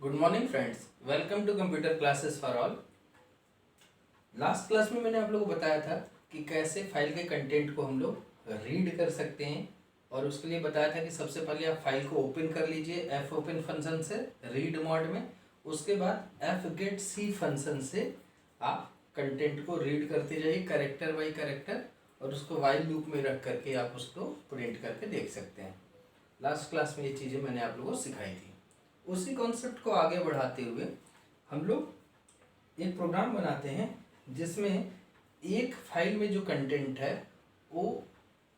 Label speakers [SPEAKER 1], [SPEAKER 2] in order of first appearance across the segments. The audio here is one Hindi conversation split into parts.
[SPEAKER 1] Good morning friends, welcome to computer classes for all. Last class में मैंने आप लोगों को बताया था कि कैसे फाइल के कंटेंट को हम लोग रीड कर सकते हैं और उसके लिए बताया था कि सबसे पहले आप फाइल को ओपन कर लीजिए एफ ओपन फंक्शन से रीड मोड में। उसके बाद एफ गेट सी फंक्शन से आप कंटेंट को रीड करते जाइए कैरेक्टर बाई कैरेक्टर और उसको वाइल लूप में रख करके आप उसको प्रिंट करके देख सकते हैं। लास्ट क्लास में ये चीज़ें मैंने आप लोगों को सिखाई थी। उसी कॉन्सेप्ट को आगे बढ़ाते हुए हम लोग एक प्रोग्राम बनाते हैं जिसमें एक फाइल में जो कंटेंट है वो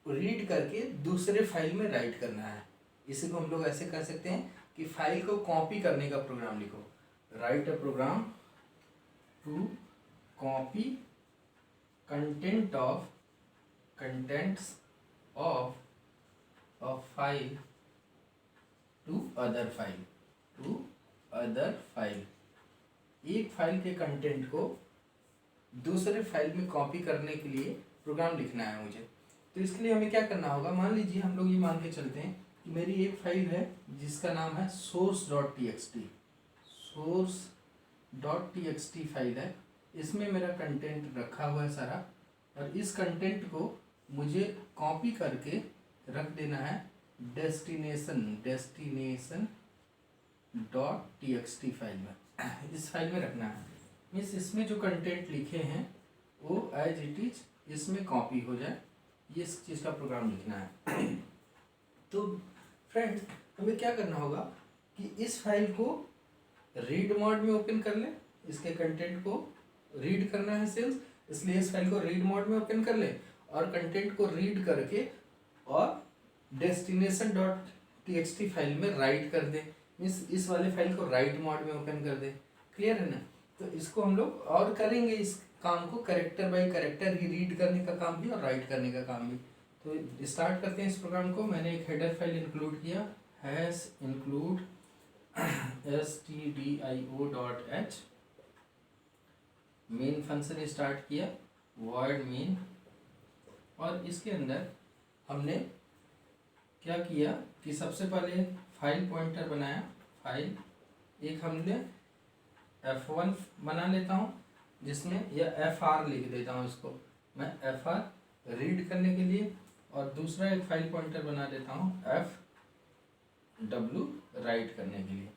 [SPEAKER 1] रीड करके दूसरे फाइल में राइट करना है। इसी को हम लोग ऐसे कर सकते हैं कि फाइल को कॉपी करने का प्रोग्राम लिखो, write a program to copy contents of file to other file. एक फाइल के कंटेंट को दूसरे फाइल में कॉपी करने के लिए प्रोग्राम लिखना है मुझे। तो इसके लिए हमें क्या करना होगा, मान लीजिए हम लोग ये मान के चलते हैं कि मेरी एक फाइल है जिसका नाम है source.txt फाइल है। इसमें मेरा कंटेंट रखा हुआ है सारा और इस कंटेंट को मुझे कॉपी करके रख देना है destination.txt फाइल में। इस फाइल में रखना है, मीन्स इसमें जो कंटेंट लिखे हैं वो एज इट इज इसमें कॉपी हो जाए, ये इस चीज़ का प्रोग्राम लिखना है। तो फ्रेंड्स हमें क्या करना होगा कि इस फाइल को रीड मोड में ओपन कर लें, इसके कंटेंट को रीड करना है सेल्स, इसलिए इस फाइल को रीड मोड में ओपन कर लें और कंटेंट को रीड करके और destination.txt फाइल में राइट कर दें, मीन्स इस वाले फाइल को राइट मोड में ओपन कर दें। क्लियर है ना? तो इसको हम लोग और करेंगे इस काम को कैरेक्टर बाय कैरेक्टर ही, रीड करने का काम भी और राइट करने का काम भी। तो स्टार्ट करते हैं इस प्रोग्राम को। मैंने एक हेडर फाइल इंक्लूड किया, hash include stdio.h, main function start किया void main, और इसके अंदर हमने क्या किया कि सबसे पहले फाइल पॉइंटर बनाया। फाइल एक हमने f1 बना लेता हूँ जिसमें या fr लिख देता हूँ, इसको मैं fr रीड करने के लिए, और दूसरा एक फाइल पॉइंटर बना देता हूँ fw राइट करने के लिए।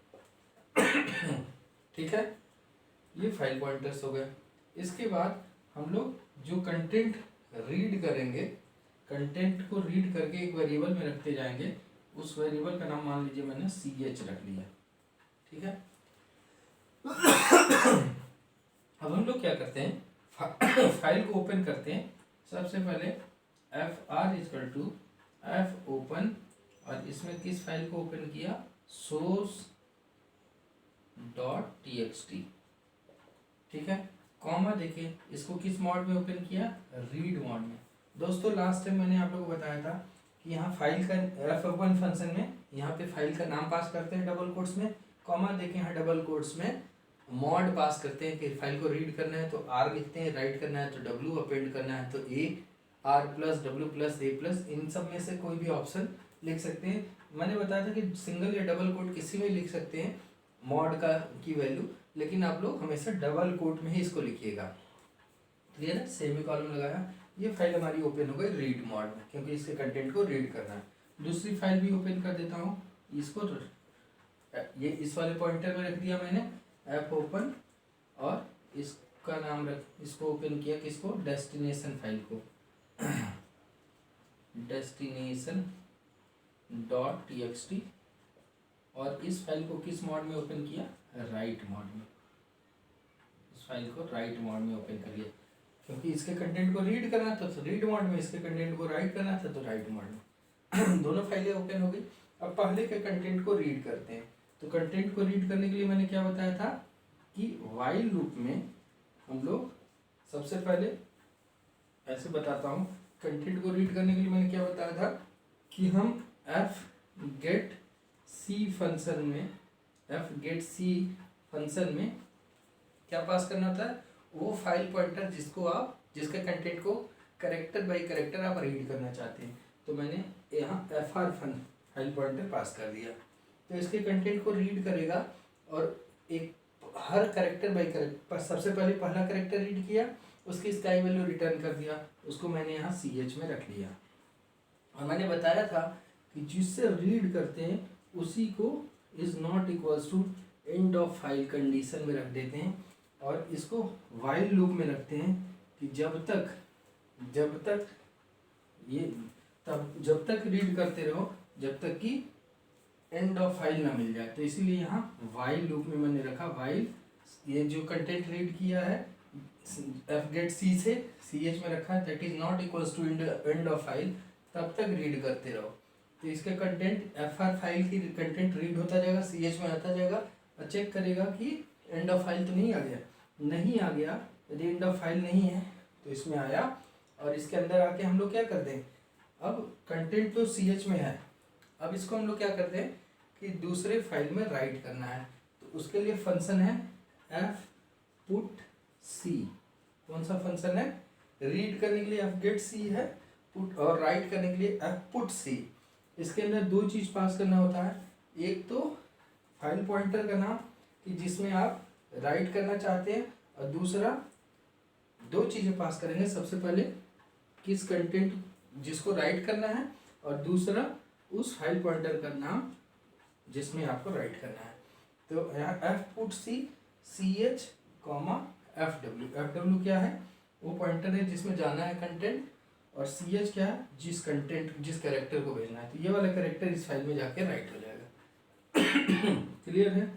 [SPEAKER 1] ठीक है, ये फाइल पॉइंटर्स हो गए। इसके बाद हम लोग जो कंटेंट रीड करेंगे, कंटेंट को रीड करके एक वेरिएबल में रखते जाएंगे। उस वेरिएबल का नाम मान लीजिए मैंने ch रख लिया। ठीक है, अब हम लोग क्या करते हैं, फाइल को ओपन करते हैं। सबसे पहले fr equal to f open, और इसमें किस फाइल को ओपन किया, source.txt। ठीक है, कॉमा देखिए इसको किस मोड में ओपन किया, रीड मोड में। दोस्तों लास्ट टाइम मैंने आप लोगों को बताया था कि यहाँ फाइल का एफ ओपन फंक्शन में यहाँ पे फाइल का नाम पास करते हैं डबल कोट्स में, कॉमा देखें यहाँ डबल कोट्स में मॉड पास करते हैं कि फाइल को रीड करना है तो आर लिखते हैं, राइट करना है तो डब्ल्यू, अपेंड करना है तो A, R plus W plus A plus, इन सब में से कोई भी ऑप्शन लिख सकते हैं। मैंने बताया था कि सिंगल या डबल कोट किसी में लिख सकते हैं मॉड का की वैल्यू, लेकिन आप लोग हमेशा डबल कोट में ही इसको लिखिएगा। क्लियर है, सेमी कॉलम लगाया, ये फाइल हमारी ओपन हो गई रीड मोड में क्योंकि इसके कंटेंट को रीड करना है। दूसरी फाइल भी ओपन कर देता हूँ, इसको ये इस वाले पॉइंटर में रख दिया मैंने ऐप ओपन, और इसका नाम रख, इसको ओपन किया किसको, डेस्टिनेशन फाइल को destination.txt, और इस फाइल को किस मोड में ओपन किया, राइट मोड में। इस फाइल को राइट मोड में ओपन कर लिया क्योंकि इसके कंटेंट को रीड करना था तो रीड मोड में, इसके कंटेंट को राइट करना था तो राइट मोड में। दोनों फाइलें ओपन हो गई। अब पहले के कंटेंट को रीड करते हैं। तो कंटेंट को रीड करने के लिए मैंने क्या बताया था कि वाइल लूप में हम लोग सबसे पहले ऐसे बताता हूँ, कंटेंट को रीड करने के लिए मैंने क्या बताया था कि हम एफ गेट सी फंक्शन में क्या पास करना होता है, वो फाइल पॉइंटर जिसके कंटेंट को कैरेक्टर बाय कैरेक्टर आप रीड करना चाहते हैं। तो मैंने यहाँ fr फाइल पॉइंटर पास कर दिया, तो इसके कंटेंट को रीड करेगा और एक हर करेक्टर बाई करेक्टर, सबसे पहले पहला करेक्टर रीड किया, उसकी स्काई वैल्यू रिटर्न कर दिया, उसको मैंने यहाँ CH में रख लिया। और मैंने बताया था कि जिससे रीड करते हैं उसी को is not equals to end of file condition में रख देते हैं, और इसको वाइल लूप में रखते हैं कि जब तक ये जब तक रीड करते रहो जब तक कि एंड ऑफ फाइल ना मिल जाए। तो इसीलिए यहाँ वाइल लूप में मैंने रखा वाइल, ये जो कंटेंट रीड किया है एफ गेट सी से CH में रखा है, that is not equals to end of file, तब तक रीड करते रहो। तो इसके कंटेंट FR फाइल की कंटेंट रीड होता जाएगा, CH में आता जाएगा, और चेक करेगा कि एंड ऑफ फाइल तो नहीं आ गया। नहीं आ गया, यदि एंड ऑफ फाइल नहीं है तो इसमें आया, और इसके अंदर आके हम लोग क्या करते हैं, अब कंटेंट तो CH में है, अब इसको हम लोग क्या करते हैं कि दूसरे फाइल में राइट करना है। तो उसके लिए फंक्शन है एफ पुट सी। कौन सा फंक्शन है? रीड करने के लिए एफ गेट सी है, पुट और राइट करने के लिए एफ पुट सी। इसके अंदर दो चीज पास करना होता है, एक तो फाइल पॉइंटर का नाम कि जिसमें आप राइट करना चाहते हैं, और दूसरा दो चीजें पास करेंगे, सबसे पहले किस कंटेंट जिसको राइट करना है, और दूसरा उस फाइल पॉइंटर का नाम जिसमें आपको राइट करना है। तो यहाँ एफ पुट सी CH एफ डब्ल्यू क्या है? वो पॉइंटर है जिसमें जाना है कंटेंट, और CH क्या है? जिस कैरेक्टर को भेजना है। तो ये वाला कैरेक्टर इस फाइल में जाके राइट हो जाएगा। क्लियर है?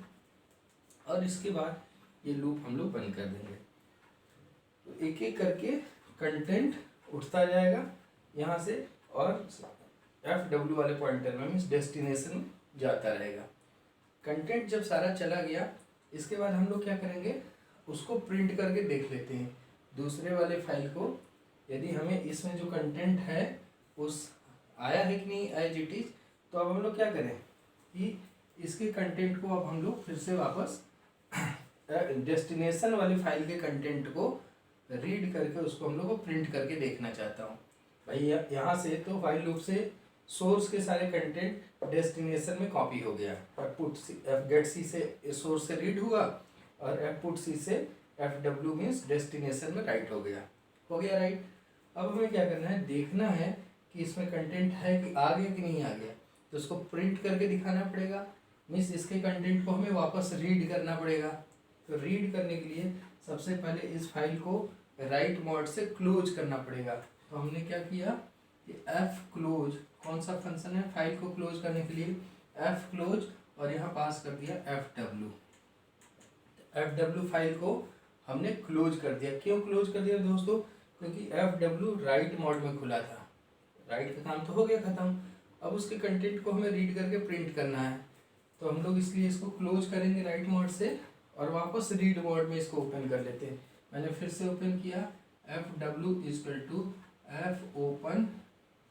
[SPEAKER 1] और इसके बाद ये लूप हम लोग बंद कर देंगे। तो एक एक करके कंटेंट उठता जाएगा यहाँ से, और FW वाले पॉइंटर में मीन्स डेस्टिनेशन जाता रहेगा। कंटेंट जब सारा चला गया, इसके बाद हम लोग क्या करेंगे, उसको प्रिंट करके देख लेते हैं दूसरे वाले फाइल को, यदि हमें इसमें जो कंटेंट है उस आया है कि नहीं एज इट इज। तो अब हम लोग क्या करें कि इसके कंटेंट को अब हम लोग फिर से वापस डेस्टिनेशन वाली फाइल के कंटेंट को रीड करके उसको हम लोग को प्रिंट करके देखना चाहता हूँ। भाई यहाँ से तो फाइल लूप से सोर्स के सारे कंटेंट डेस्टिनेशन में कॉपी हो गया, एफ गेट सी से सोर्स से रीड हुआ, और एफ पुट सी से FW मीन्स डेस्टिनेशन में राइट हो गया राइट। अब हमें क्या करना है, देखना है कि इसमें कंटेंट है कि आ गया कि नहीं आ गया। तो उसको प्रिंट करके दिखाना पड़ेगा, मीन्स इसके कंटेंट को हमें वापस रीड करना पड़ेगा। तो रीड करने के लिए सबसे पहले इस फाइल को राइट मोड से क्लोज करना पड़ेगा। तो हमने क्या किया कि एफ क्लोज, कौन सा फंक्शन है फाइल को क्लोज करने के लिए, एफ क्लोज, और यहाँ पास कर दिया FW फाइल को हमने क्लोज कर दिया। क्यों क्लोज कर दिया दोस्तों? क्योंकि FW राइट मोड में खुला था, राइट का काम तो हो गया खत्म, अब उसके कंटेंट को हमें रीड करके प्रिंट करना है। तो हम लोग इसलिए इसको क्लोज करेंगे राइट मोड से, और वापस रीड मोड में इसको ओपन कर लेते हैं। मैंने फिर से ओपन किया, FW equal to f open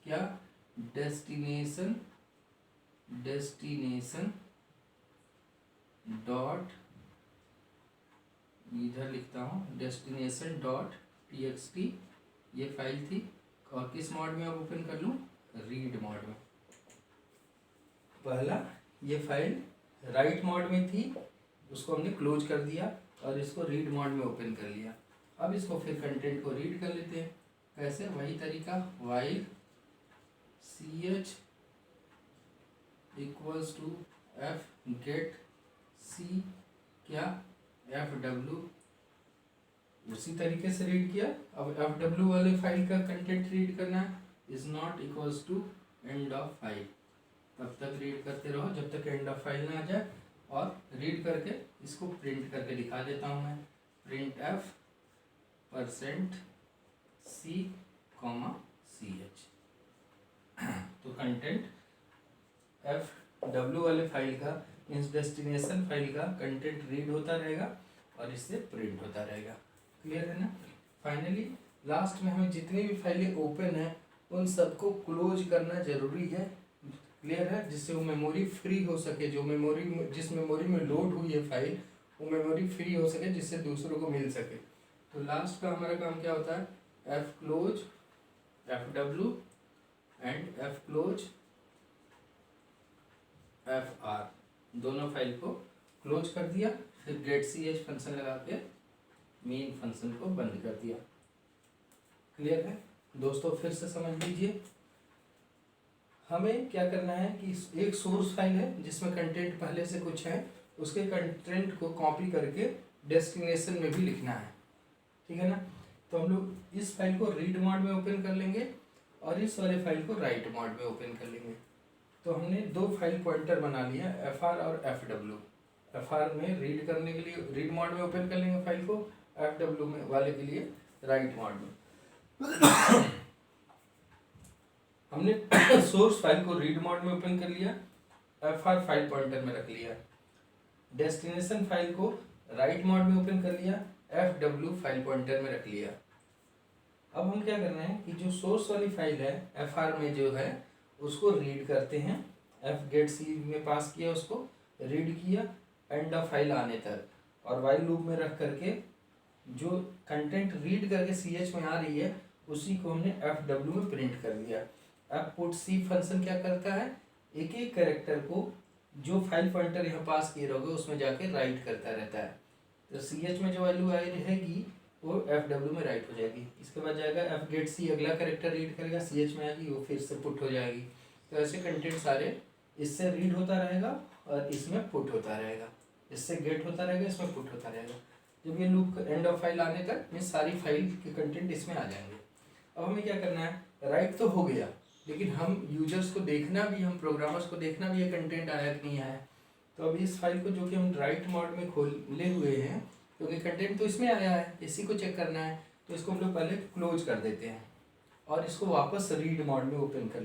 [SPEAKER 1] क्या, डेस्टिनेशन डॉट, इधर लिखता हूँ डेस्टिनेशन डॉट TXT, ये फाइल थी, और किस मोड में अब ओपन कर लूँ, रीड मोड में। पहला ये फाइल राइट मोड में थी, उसको हमने क्लोज कर दिया, और इसको रीड मोड में ओपन कर लिया। अब इसको फिर कंटेंट को रीड कर लेते हैं। कैसे? वही तरीका, while CH equals to F get C क्या, FW, उसी तरीके से रीड किया। अब FW वाले फाइल का कंटेंट रीड करना है, is not equals to end of file, तब तक रीड करते रहो जब तक एंड ऑफ फाइल ना आ जाए। और रीड करके इसको प्रिंट करके दिखा देता हूँ मैं, प्रिंट F %C,CH। तो कंटेंट FW वाले फाइल का मीन्स डेस्टिनेशन फाइल का कंटेंट रीड होता रहेगा, और इससे प्रिंट होता रहेगा। क्लियर है ना? फाइनली लास्ट में हमें जितनी भी फाइलें ओपन है उन सबको क्लोज करना जरूरी है। क्लियर है? जिससे वो मेमोरी फ्री हो सके, जो जिस मेमोरी में लोड हुई है फाइल, वो मेमोरी फ्री हो सके, जिससे दूसरों को मिल सके। तो लास्ट का हमारा काम क्या होता है, F close FW and F close FR, दोनों फाइल को क्लोज कर दिया, फिर गेट सी एच फंक्शन लगा के मेन फंक्शन को बंद कर दिया। क्लियर है दोस्तों? फिर से समझ लीजिए, हमें क्या करना है कि एक सोर्स फाइल है जिसमें कंटेंट पहले से कुछ है, उसके कंटेंट को कॉपी करके डेस्टिनेशन में भी लिखना है, ठीक है ना। तो हम लोग इस फाइल को रीड मोड में ओपन कर लेंगे और इस वाले फाइल को राइट मोड में ओपन कर लेंगे। तो हमने दो फाइल पॉइंटर बना लिया, एफ आर और एफ डब्ल्यू। एफ आर में रीड करने के लिए रीड मोड में ओपन कर लेंगे फाइल को, एफ डब्ल्यू में वाले के लिए राइट मोड में। हमने सोर्स फाइल को रीड मोड में ओपन कर लिया, एफ आर फाइल पॉइंटर में रख लिया, डेस्टिनेशन फाइल को राइट मोड में ओपन कर लिया, एफ डब्ल्यू फाइल पॉइंटर में रख लिया। अब हम क्या करना है कि जो सोर्स वाली फाइल है एफ आर में जो है उसको रीड करते हैं, एफ गेट सी में पास किया, उसको रीड किया एंड ऑफ फाइल आने तक, और वाइल लूप में रख करके जो कंटेंट रीड करके सी एच में आ रही है उसी को हमने एफ डब्ल्यू में प्रिंट कर दिया। अब पुट सी फंक्शन क्या करता है, एक एक कैरेक्टर को जो फाइल पॉइंटर यहाँ पास किए रहोगे उसमें जाके राइट करता रहता है। तो सी एच में जो वैल्यू आई रहेगी वो एफ डब्ल्यू में राइट हो जाएगी। इसके बाद जाएगा एफ गेट सी, अगला कैरेक्टर रीड करेगा, सी एच में आएगी, वो फिर से पुट हो जाएगी। तो ऐसे कंटेंट सारे इससे रीड होता रहेगा और इसमें पुट होता रहेगा, इससे गेट होता रहेगा, इसमें पुट होता रहेगा। जब ये लूप एंड ऑफ फाइल आने तक ये सारी फाइल के कंटेंट इसमें आ जाएंगे। अब हमें क्या करना है, राइट तो हो गया, लेकिन हम यूजर्स को देखना भी, हम प्रोग्रामर्स को देखना भी ये कंटेंट आया कि नहीं आया। तो अब इस फाइल को जो कि हम राइट मोड में खोले हुए हैं, क्योंकि कंटेंट तो इसमें आया है, इसी को चेक करना है, तो इसको हम लोग पहले क्लोज कर देते हैं और इसको वापस रीड मोड में ओपन कर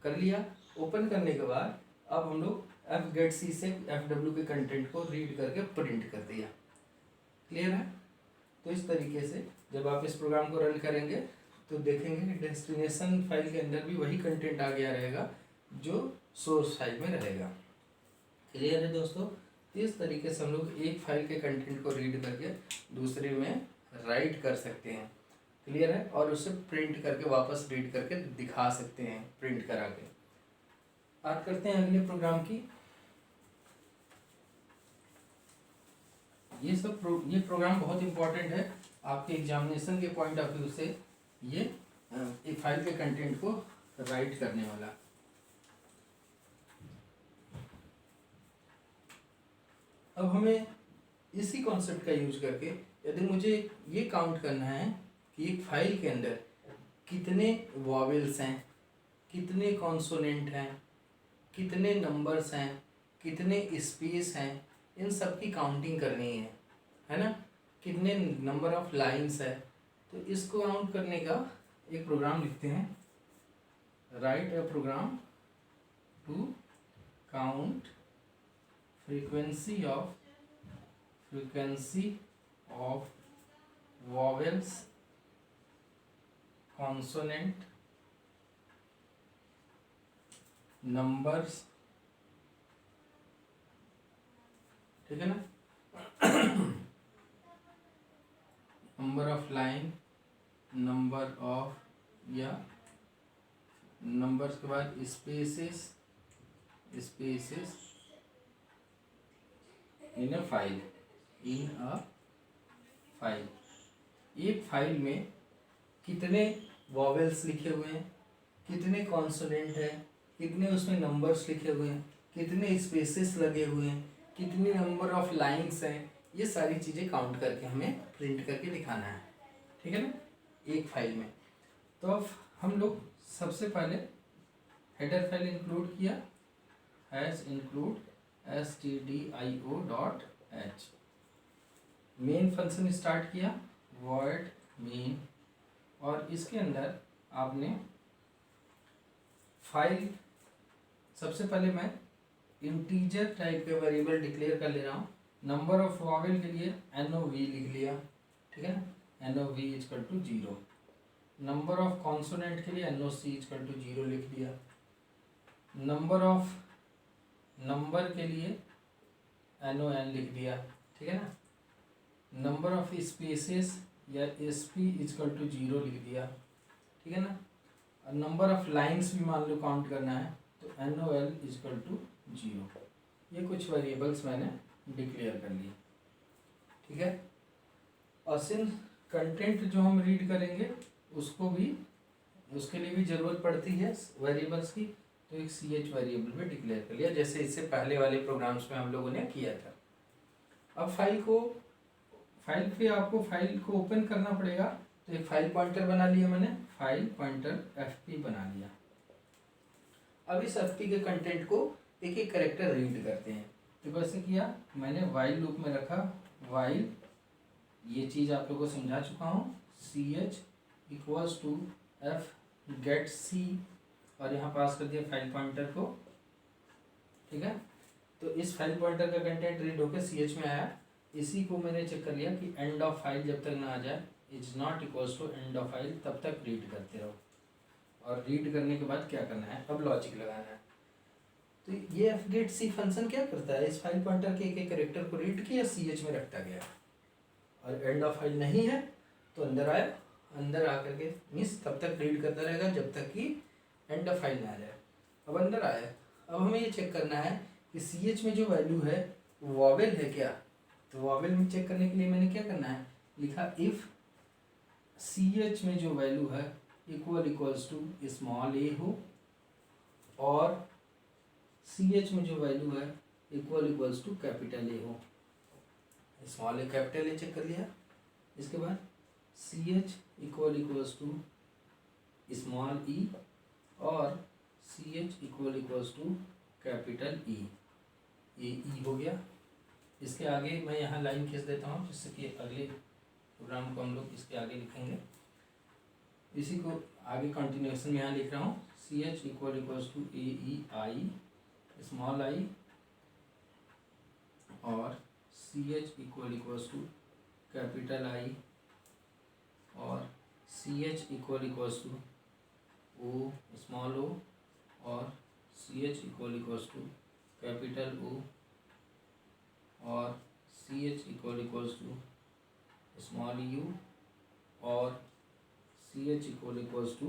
[SPEAKER 1] लिया। ओपन करने के बाद अब हम लोग एफ गेट सी से एफ डब्ल्यू के कंटेंट को रीड करके प्रिंट कर दिया। क्लियर है? तो इस तरीके से जब आप इस प्रोग्राम को रन करेंगे तो देखेंगे कि डेस्टिनेशन फाइल के अंदर भी वही कंटेंट आ गया रहेगा जो सोर्स फाइल में रहेगा। क्लियर है दोस्तों? इस तरीके से हम लोग एक फाइल के कंटेंट को रीड करके दूसरे में राइट कर सकते हैं। क्लियर है? और उसे प्रिंट करके वापस रीड करके दिखा सकते हैं प्रिंट करा के। बात करते हैं अगले प्रोग्राम की। ये प्रोग्राम बहुत इंपॉर्टेंट है आपके एग्जामिनेशन के पॉइंट ऑफ व्यू से। ये एक फाइल के कंटेंट को राइट करने वाला। अब हमें इसी कॉन्सेप्ट का यूज करके यदि मुझे ये काउंट करना है कि एक फाइल के अंदर कितने वॉवेल्स हैं, कितने कॉन्सोनेंट हैं, कितने नंबर्स हैं, कितने स्पेस हैं, इन सब की काउंटिंग करनी है ना, कितने नंबर ऑफ लाइंस है, तो इसको काउंट करने का एक प्रोग्राम लिखते हैं, write a program to count frequency of vowels, consonant, numbers, ठीक है ना, number of line, number of या नंबर्स के बाद स्पेसेस इन अ फाइल। एक फाइल में कितने वॉवेल्स लिखे हुए हैं, कितने कॉन्सोनेंट हैं, कितने उसमें नंबर्स लिखे हुए हैं, कितने स्पेसेस लगे हुए हैं, कितनी नंबर ऑफ लाइंस हैं, ये सारी चीज़ें काउंट करके हमें प्रिंट करके दिखाना है। ठीक है ना, एक फाइल में। तो अब हम लोग सबसे पहले हेडर फाइल इंक्लूड किया, has include stdio.h, main function start किया void main, और इसके अंदर आपने फाइल, सबसे पहले मैं इंटीजर टाइप के वेरिएबल डिक्लेयर कर ले रहा हूँ। नंबर ऑफ वॉवेल के लिए NOV लिख लिया, ठीक है ना, NOV equal to 0। Number of consonant के लिए NOC इक्वल टू 0 लिख दिया। नंबर ऑफ नंबर के लिए NON लिख दिया, ठीक है ना। नंबर ऑफ स्पेसेस या SP इक्वल टू 0 लिख दिया, ठीक है ना। नंबर ऑफ लाइंस भी मान लो काउंट करना है तो NOL इक्वल टू 0। ये कुछ वेरिएबल्स मैंने डिक्लेयर कर लिए, ठीक है। और सिंस कंटेंट जो हम रीड करेंगे उसको भी, उसके लिए भी ज़रूरत पड़ती है वेरिएबल्स की, तो एक सी एच वेरिएबल भी डिक्लेयर कर लिया, जैसे इससे पहले वाले प्रोग्राम्स में हम लोगों ने किया था। अब फाइल पे आपको फाइल को ओपन करना पड़ेगा, तो एक फाइल पॉइंटर बना लिया मैंने, फाइल पॉइंटर एफ बना लिया। अब इस एफ के कंटेंट को एक एक करेक्टर रीड करते हैं। तो कैसे किया, मैंने वाइल लूप में रखा, वाइल, ये चीज़ आप लोगों को समझा चुका हूँ, C H equals to F get C, और यहाँ पास कर दिया फाइल पॉइंटर को, ठीक है। तो इस फाइल पॉइंटर का कंटेंट रीड होकर सी एच में आया, इसी को मैंने चेक कर लिया कि एंड ऑफ फाइल जब तक ना आ जाए, is not equals to end of file, तब तक रीड करते रहो। और रीड करने के बाद क्या करना है, अब लॉजिक लगाना है। तो ये एफ गेट सी फंक्शन क्या करता है, इस फाइल पॉइंटर के एक एक कैरेक्टर को रीड किया, सी एच में रखता गया, और एंड ऑफ फाइल नहीं है तो अंदर आया, अंदर आकर के मीन्स तब तक रीड करता रहेगा जब तक कि एंड ऑफ फाइल ना आ जाए। अब अंदर आया, अब हमें ये चेक करना है कि सी एच में जो वैल्यू है वॉवेल है क्या। तो वॉवेल में चेक करने के लिए मैंने क्या करना है, लिखा इफ सी एच में जो वैल्यू है इक्वल्स टू स्मॉल ए हो, और सी एच में जो वैल्यू है इक्वल्स टू कैपिटल ए हो। Small A capital A check कर लिया, इसके बाद C H equals to small E, और C H equals to capital E, ये ई हो गया। इसके आगे मैं यहाँ लाइन खींच देता हूँ, जिससे कि अगले प्रोग्राम को हम लोग इसके आगे लिखेंगे। इसी को आगे कंटिन्यूएशन में यहाँ लिख रहा हूँ, C H equals to A E I small I, और C H equals to capital I, और C H equals to O small O, और C H equals to capital O, और C H equals to small U, और C H equals to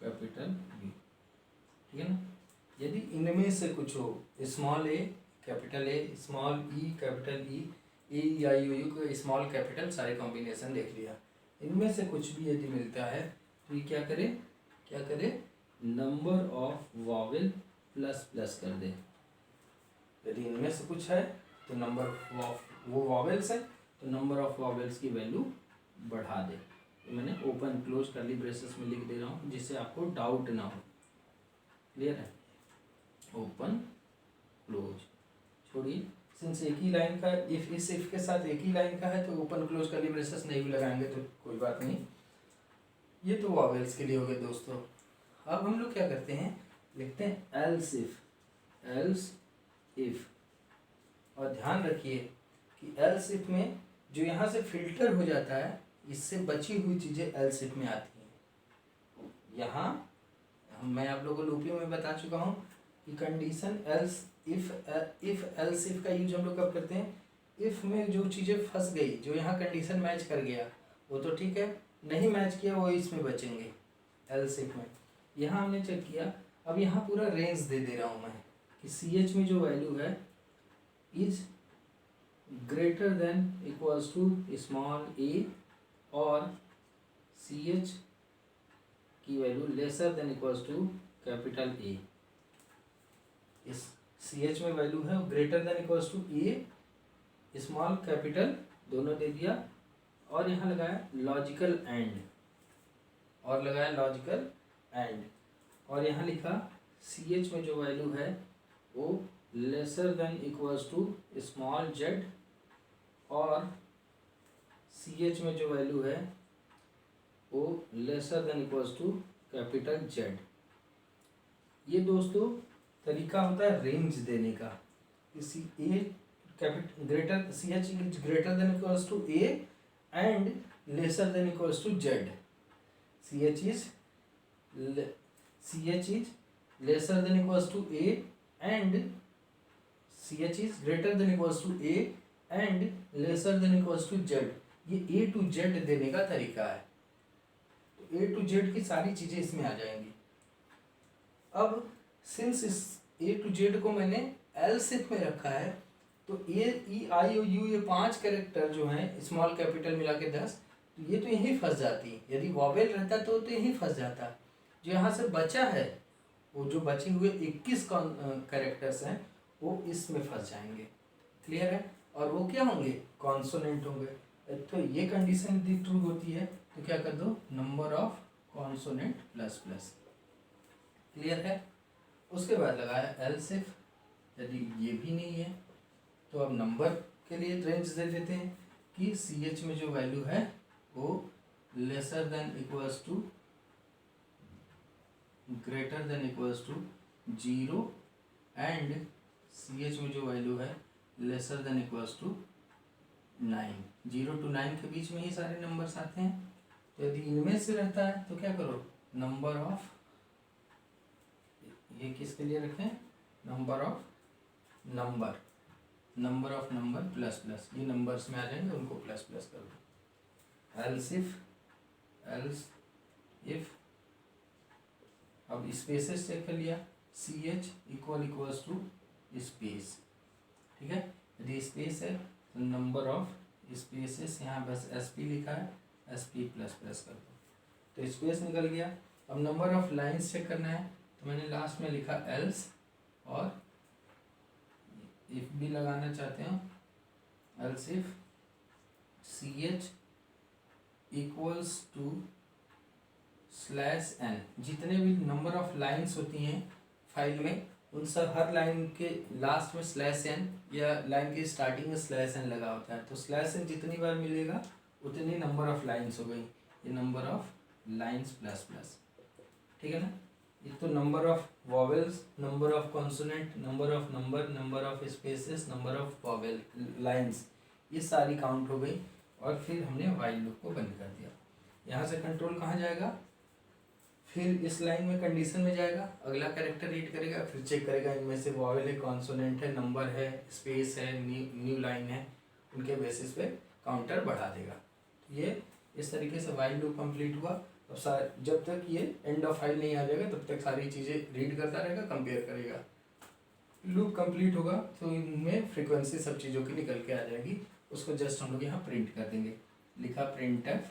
[SPEAKER 1] capital U, ठीक है ना। यदि इनमें से कुछ हो, small A capital A, small E capital E I U को स्मॉल कैपिटल सारे कॉम्बिनेशन देख लिया, इनमें से कुछ भी यदि मिलता है तो ये क्या करे, number of vowel plus plus कर दे। यदि इनमें से कुछ है तो नंबर ऑफ वो वॉवेल्स है तो नंबर ऑफ वॉवेल्स की वैल्यू बढ़ा दे। तो मैंने ओपन क्लोज करली ब्रेसेस में लिख दे रहा हूँ, जिससे आपको डाउट ना हो। क्लियर है, ओपन क्लोज छोड़िए, सिंस एक ही लाइन का इफ के साथ एक ही लाइन का है तो ओपन क्लोज करली ब्रेसेस नहीं भी लगाएंगे तो कोई बात नहीं। ये तो वॉवेल्स के लिए हो गए दोस्तों। अब हम लोग क्या करते हैं, लिखते हैं एल्स इफ, और ध्यान रखिए कि एल्स इफ में जो यहाँ से फिल्टर हो जाता है, इससे बची हुई चीज़ें एल्स इफ में आती हैं। यहाँ मैं आप लोगों को लूपिंग में बता चुका हूँ कि condition else if else if का यूज हम लोग कब करते हैं, इफ में जो चीज़ें फंस गई, जो यहाँ कंडीशन मैच कर गया वो तो ठीक है, नहीं मैच किया वो इसमें बचेंगे एल्स इफ में। यहाँ हमने चेक किया, अब यहाँ पूरा रेंज दे रहा हूँ मैं कि सी एच में जो वैल्यू है is greater than equals to small A, और सी एच की value lesser than equals to capital A. इस सी एच में वैल्यू है greater than equals to A small capital दोनों दे दिया, और यहाँ लगाया लॉजिकल एंड, और लगाया लॉजिकल एंड, और यहाँ लिखा सी एच में जो वैल्यू है वो lesser than equals to small Z, और सी एच में जो वैल्यू है वो lesser than equals to capital Z. ये दोस्तों तरीका होता है रेंज देने का, C A capital greater C H is greater than equals to A and lesser than equals to Z, C H is lesser than equals to A and C H is greater than equals to A and lesser than equals to Z. ये ए टू जेड देने का तरीका है, तो ए टू जेड की सारी चीजें इसमें आ जाएंगी। अब सिंस इस ए टू जेड को मैंने एल्स इफ में रखा है तो ए ई आई ओ यू ये 5 कैरेक्टर जो हैं स्मॉल कैपिटल मिला के 10, तो ये तो यहीं फंस जाती। यदि वॉवेल रहता तो यहीं फंस जाता। जो यहाँ से बचा है वो जो बचे हुए 21 कैरेक्टर्स हैं वो इसमें फंस जाएंगे। क्लियर है? और वो क्या होंगे? कॉन्सोनेंट होंगे। तो ये कंडीशन यदि ट्रू होती है तो क्या कर दो? Number of consonant plus plus. Clear है? उसके बाद लगाया एल्स इफ, यदि ये भी नहीं है तो अब नंबर के लिए रेंज दे देते हैं कि सी एच में जो वैल्यू है वो lesser than equals to greater than equals to 0 and C H में जो वैल्यू है lesser than equals to 9। 0 to 9 के बीच में ही सारे नंबर्स आते हैं। तो यदि इनमें से रहता है तो क्या करो? नंबर ऑफ, ये किसके लिए रखें? Number of number plus plus, ये नंबर्स में आ जाएंगे, उनको प्लस प्लस कर दो। एल्स इफ अब स्पेसेस चेक कर लिया, C H equals to space. ठीक है? यदि स्पेस है तो नंबर ऑफ स्पेसेस, यहाँ बस एस पी लिखा है, एस पी प्लस प्लस कर दो तो स्पेस निकल गया। अब नंबर ऑफ लाइंस चेक करना है तो मैंने लास्ट में लिखा एल्स, और इफ भी लगाना चाहते हो else if C H equals to slash n. जितने भी नंबर ऑफ लाइंस होती हैं फाइल में उन सब हर लाइन के लास्ट में स्लैश एन या लाइन की स्टार्टिंग में स्लैश एन लगा होता है। तो स्लैश एन जितनी बार मिलेगा उतनी नंबर ऑफ लाइंस हो गई। ये number of lines plus plus. ठीक है ना? ये तो number of vowels, number of consonant, number of number of spaces, number of vowel lines, ये सारी काउंट हो गई। और फिर हमने वाइल लूप को बंद कर दिया। यहाँ से कंट्रोल कहाँ जाएगा? फिर इस लाइन में कंडीशन में जाएगा, अगला कैरेक्टर रीड करेगा, फिर चेक करेगा इनमें से वॉवेल है, कॉन्सोनेंट है, नंबर है, स्पेस है, न्यू लाइन है, उनके बेसिस पे काउंटर बढ़ा देगा। ये इस तरीके से वाइल लूप कंप्लीट हुआ। अब जब तक ये एंड ऑफ फाइल नहीं आ जाएगा तब तक सारी चीज़ें रीड करता रहेगा, कंपेयर करेगा। लूप कंप्लीट होगा तो इनमें फ्रीक्वेंसी सब चीज़ों की निकल के आ जाएगी। उसको जस्ट हम लोग यहाँ प्रिंट कर देंगे। लिखा print F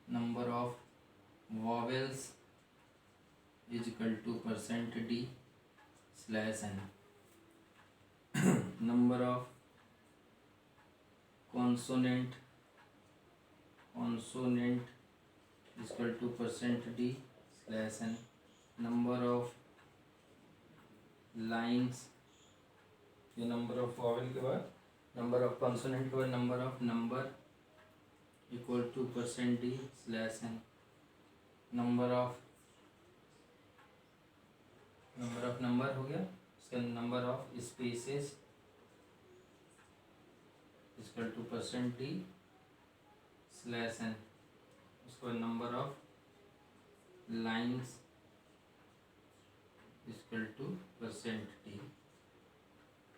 [SPEAKER 1] number of vowels is equal to %d slash N, number of consonant is equal to %d slash N, number of lines, ये नंबर ऑफ वॉवेल के बाद नंबर ऑफ कॉन्सोनेंट के बाद number equal to %d slash N, number of number हो गया। उसका number of spaces equal to %d slash N, उसको number of lines equal to %d।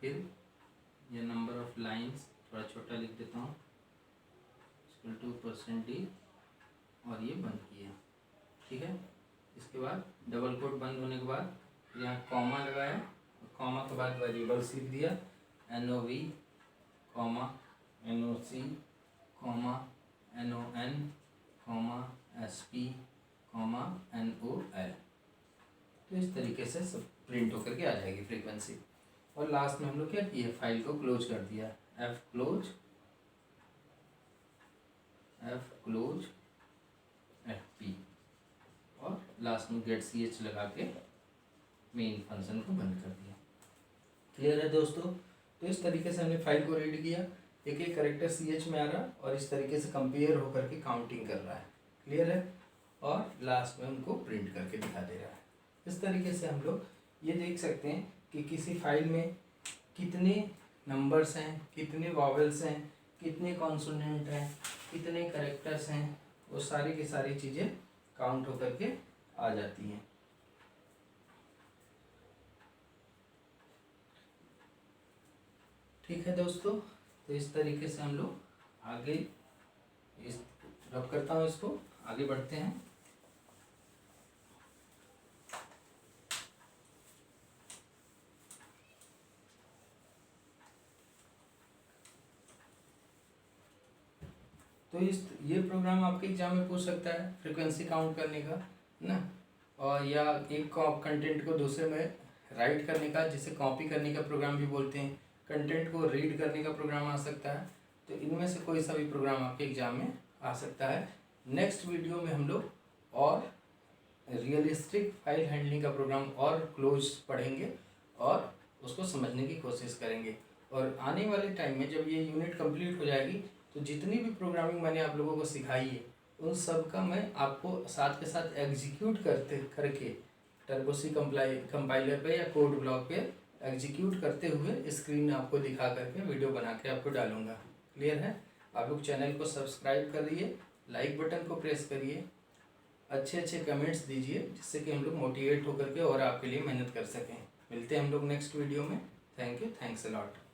[SPEAKER 1] फिर ये नंबर ऑफ लाइंस थोड़ा छोटा लिख देता हूँ, इक्वल टू %d, और ये बंद किया। ठीक है? इसके बाद डबल कोट बंद होने के बाद यहाँ कॉमा लगाया, कॉमा के बाद वेरिएबल्स लिख दिया, NOV, NOC, NON, SP, NOL। तो इस तरीके से सब प्रिंट होकर के आ जाएगी फ्रीक्वेंसी। और लास्ट में हम लोग क्या किए? फाइल को क्लोज कर दिया, F क्लोज FP, और लास्ट में गेट CH लगा के मेन फंक्शन को बंद कर दिया। क्लियर है दोस्तों? तो इस तरीके से हमने फाइल को रीड किया, एक एक कैरेक्टर CH में आ रहा और इस तरीके से कंपेयर होकर के काउंटिंग कर रहा है। क्लियर है? और लास्ट में उनको प्रिंट करके दिखा दे रहा है। इस तरीके से हम लोग ये देख सकते हैं कि किसी फाइल में कितने नंबर्स हैं, कितने वॉवेल्स हैं, कितने कॉन्सोनेंट हैं, कितने कैरेक्टर्स हैं, वो सारी की सारी चीज़ें काउंट होकर के आ जाती हैं। ठीक है दोस्तों? तो इस तरीके से हम लोग आगे रब करता हूँ, इसको आगे बढ़ते हैं। तो इस ये प्रोग्राम आपके एग्जाम में पूछ सकता है, फ्रीक्वेंसी काउंट करने का ना, और या एक कंटेंट को दूसरे में राइट करने का, जिसे कॉपी करने का प्रोग्राम भी बोलते हैं, कंटेंट को रीड करने का प्रोग्राम आ सकता है। तो इनमें से कोई सा भी प्रोग्राम आपके एग्जाम में आ सकता है। नेक्स्ट वीडियो में हम लोग और रियलिस्टिक फाइल हैंडलिंग का प्रोग्राम और क्लोज पढ़ेंगे और उसको समझने की कोशिश करेंगे। और आने वाले टाइम में जब ये यूनिट कंप्लीट हो जाएगी तो जितनी भी प्रोग्रामिंग मैंने आप लोगों को सिखाई है उन सब का मैं आपको साथ के साथ एग्जीक्यूट करके टर्बो सी कंपाइलर पे या कोड ब्लॉक पे एग्जीक्यूट करते हुए स्क्रीन आपको दिखा करके वीडियो बना के आपको डालूंगा। क्लियर है? आप लोग चैनल को सब्सक्राइब करिए, लाइक बटन को प्रेस करिए, अच्छे अच्छे कमेंट्स दीजिए, जिससे कि हम लोग मोटिवेट होकर के और आपके लिए मेहनत कर सकें। मिलते हैं हम लोग नेक्स्ट वीडियो में। Thank you, thanks a lot.